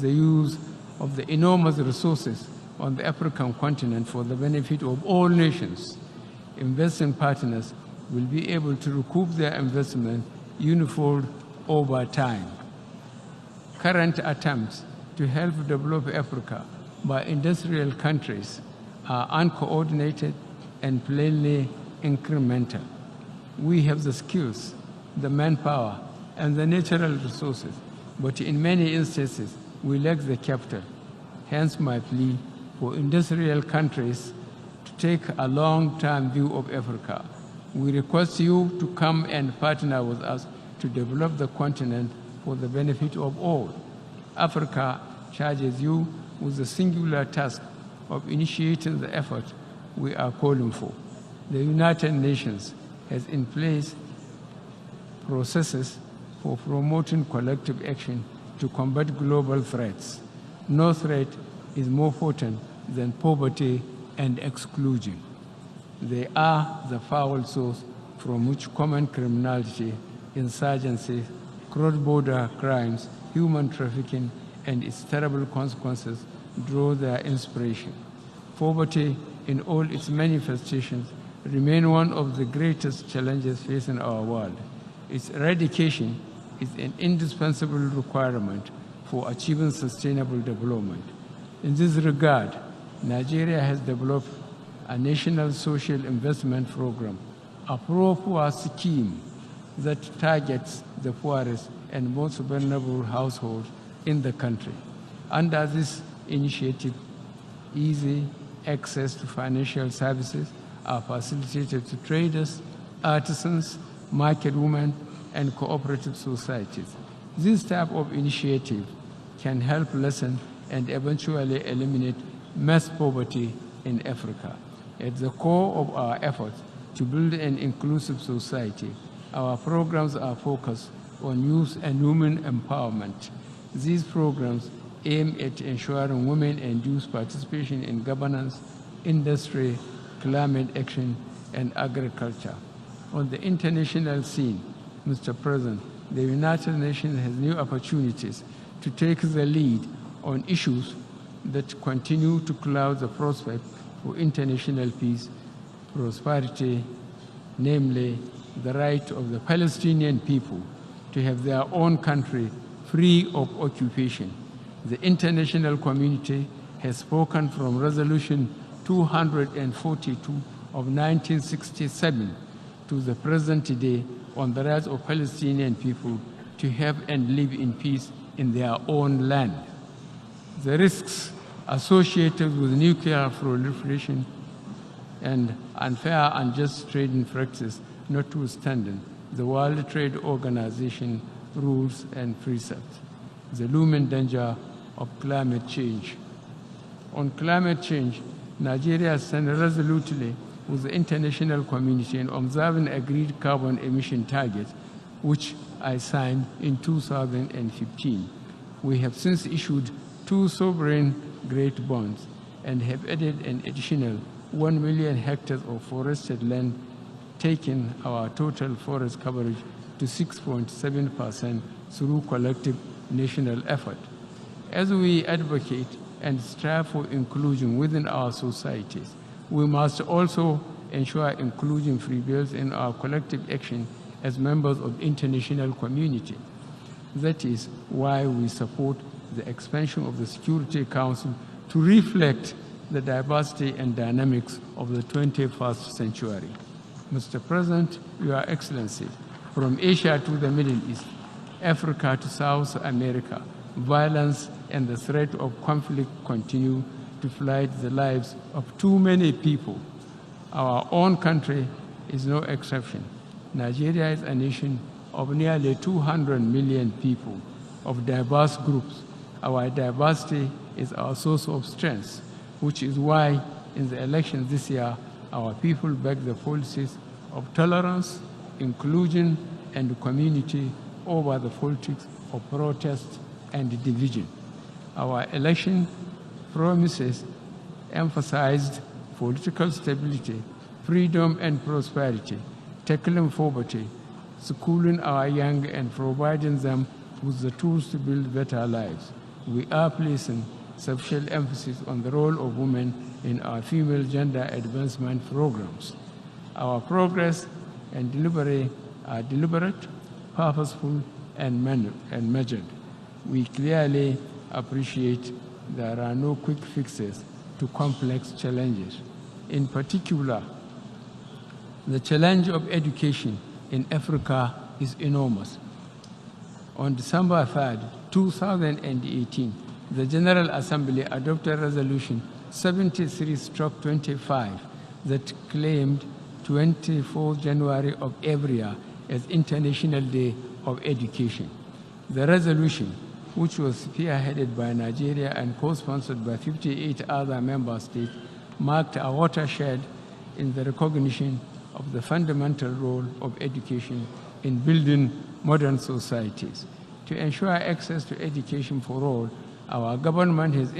the use of the enormous resources on the African continent for the benefit of all nations. Investing partners will be able to recoup their investment unifold over time. Current attempts to help develop Africa by industrial countries are uncoordinated and plainly incremental. We have the skills, the manpower, and the natural resources, but in many instances, we lack the capital. Hence my plea for industrial countries to take a long-term view of Africa. We request you to come and partner with us to develop the continent for the benefit of all. Africa charges you with the singular task of initiating the effort we are calling for. The United Nations has in place processes for promoting collective action to combat global threats. No threat is more potent than poverty and exclusion. They are the foul source from which common criminality, insurgency, cross-border crimes, human trafficking, and its terrible consequences draw their inspiration. Poverty in all its manifestations remains one of the greatest challenges facing our world. Its eradication is an indispensable requirement for achieving sustainable development. In this regard, Nigeria has developed a national social investment program, a pro-poor scheme that targets the poorest and most vulnerable households in the country. Under this initiative, easy access to financial services are facilitated to traders, artisans, market women, and cooperative societies. This type of initiative can help lessen and eventually eliminate mass poverty in Africa. At the core of our efforts to build an inclusive society, our programs are focused on youth and women empowerment. These programs aim at ensuring women and youth participation in governance, industry, climate action, and agriculture. On the international scene, Mr. President, the United Nations has new opportunities to take the lead on issues that continue to cloud the prospect for international peace, prosperity, namely the right of the Palestinian people to have their own country free of occupation. The international community has spoken from Resolution 242 of 1967 to the present day on the rights of Palestinian people to have and live in peace in their own land. The risks associated with nuclear proliferation and unfair and unjust trading practices notwithstanding the World Trade Organization rules and precepts, the looming danger of climate change. On climate change, Nigeria stands resolutely with the international community in observing agreed carbon emission targets, which I signed in 2015. We have since issued 2 sovereign-grade bonds and have added an additional 1 million hectares of forested land, taking our total forest coverage to 6.7% through collective national effort. As we advocate and strive for inclusion within our societies, we must also ensure inclusion prevails in our collective action as members of the international community. That is why we support the expansion of the Security Council to reflect the diversity and dynamics of the 21st century. Mr. President, Your Excellency, from Asia to the Middle East, Africa to South America, violence and the threat of conflict continue to flight the lives of too many people. Our own country is no exception. Nigeria is a nation of nearly 200 million people of diverse groups. Our diversity is our source of strength, which is why in the elections this year, our people back the policies of tolerance, inclusion, and community over the politics of protest and division. Our election promises emphasized political stability, freedom and prosperity, tackling poverty, schooling our young and providing them with the tools to build better lives. we are placing special emphasis on the role of women in our female gender advancement programs. Our progress and delivery are deliberate, purposeful, and measured. We clearly appreciate there are no quick fixes to complex challenges. In particular, the challenge of education in Africa is enormous. On December 3, 2018, the General Assembly adopted Resolution 73/25 that claimed 24 January of every year as International Day of Education. The resolution, which was spearheaded by Nigeria and co-sponsored by 58 other member states, marked a watershed in the recognition of the fundamental role of education in building modern societies. To ensure access to education for all, our government has